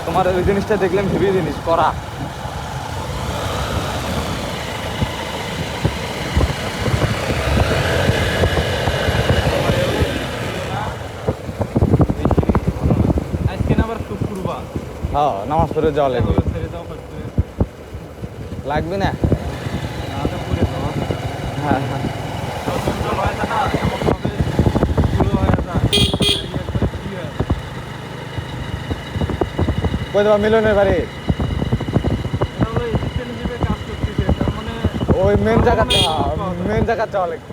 তোমার ওই জিনিসটা দেখলাম হেভি জিনিস করা। হ্যাঁ, নামাজ পড়ে যাওয়া লাগবে। লাগবে না? হ্যাঁ হ্যাঁ। কই দেবা মিলনের বাড়ি? ওই মেন জায়গাটা, মেন জায়গা যাওয়া লাগবে।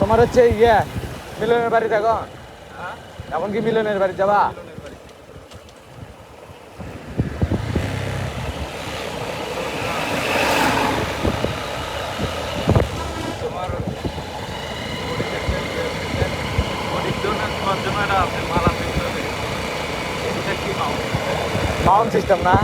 তোমার হচ্ছে ইয়ে মিলনের বাড়ি দেখো, এখন কি মিলনের বাড়ি যাবা? মাউন্ট সিস্টেম না?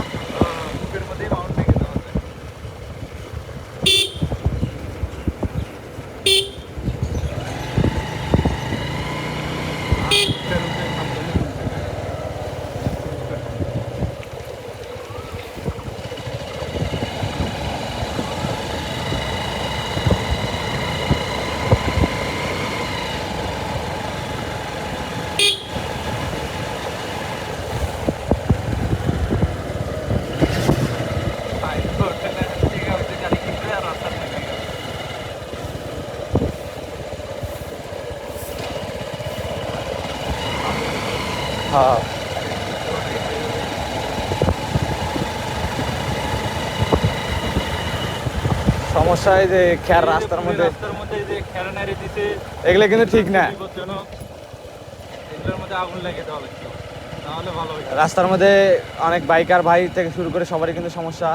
হ্যাঁ। সমস্যা এই যে খেয়ার রাস্তার মধ্যে এগুলো কিন্তু ঠিক না। রাস্তার মধ্যে অনেক বাইকার ভাই থেকে শুরু করে সবারই কিন্তু সমস্যা।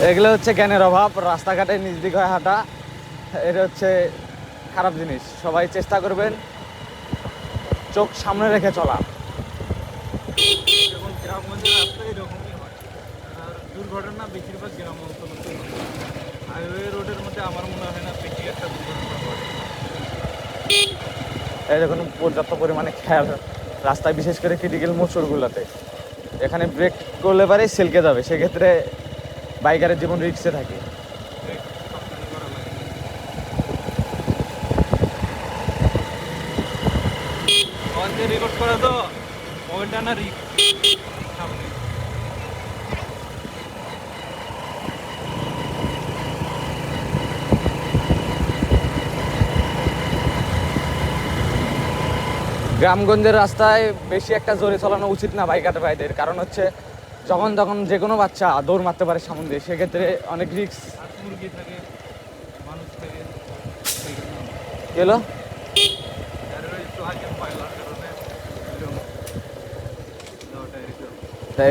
এগুলো হচ্ছে জ্ঞানের অভাব, রাস্তাঘাটে নিজ দিক হয় হাঁটা, এটা হচ্ছে খারাপ জিনিস। সবাই চেষ্টা করবেন চোখ সামনে রেখে চলা। দুর্ঘটনা বেশিরভাগ গ্রাম অঞ্চল, হাইওয়ে রোডের মধ্যে আমার মনে হয় না বেশি একটা দুর্ঘটনা ঘটে। এই দেখুন পর্যাপ্ত পরিমাণে খেয়াল রাস্তায়, বিশেষ করে ক্রিটিক্যাল মোচড়গুলোতে। এখানে ব্রেক করলে পারে সেলকে যাবে, সেক্ষেত্রে বাইকারের জীবন রিস্কে থাকে। রেকর্ড করা তো মোবাইলটা না রিক গ্রামগঞ্জের রাস্তায় বেশি একটা জোরে চালানো উচিত না বাইকার ভাইদের, কারণ হচ্ছে যখন তখন যে কোনো বাচ্চা দৌড় মারতে পারে সামনে দিয়ে, সেক্ষেত্রে অনেক রিস্ক। মুরগি থাকে, মানুষ থাকে, কি হলো?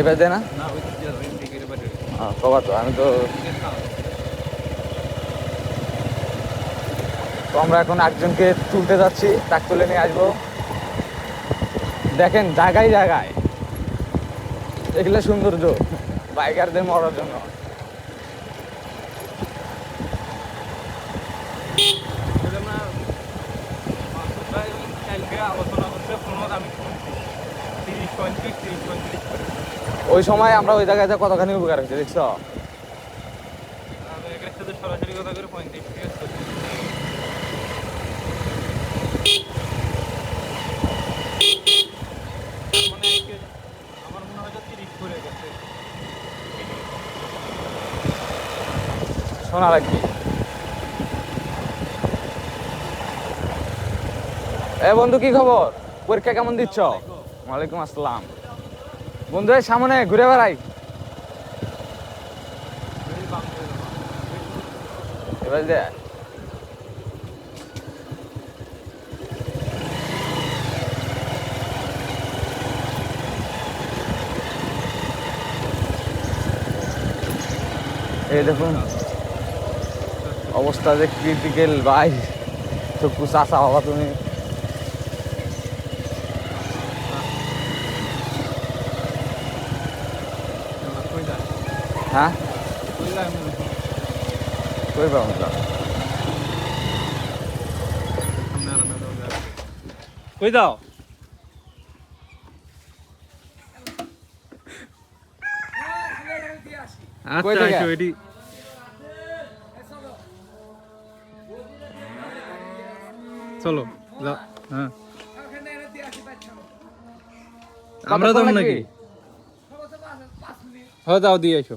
এবার দে না কবা তো, আমি তো আমরা এখন একজনকে তুলতে যাচ্ছি, তাক তুলে নিয়ে আসবো। দেখেন জায়গায় জায়গায় এগুলো সৌন্দর্য বাইকারদের মরার জন্য। ওই সময় আমরা ওই জায়গায় কতখানি উপকার হয়েছে দেখছো? সরাসরি কথা করে 35 আমার মনে হয় 30 করে গেছে। শোনা লাগবে। এ বন্ধু কি খবর? পরীক্ষা কেমন দিচ্ছ? ওয়ালাইকুম আসসালাম। বন্ধু সামনে ঘুরে বেড়াই এবার দে। এই দেখুন অবস্থা যে ক্রিটিক্যাল ভাই, চক্ষু চাষা হবা তুমি। হ্যাঁ কই পাবো না। কই দাও কই আচ্ছা থেকে? আসো এটি চলো যাও হ্যাঁ আমরা কতক্ষণ যাবো লাগবে? নাকি হ্যাঁ যাও দিয়ে এসো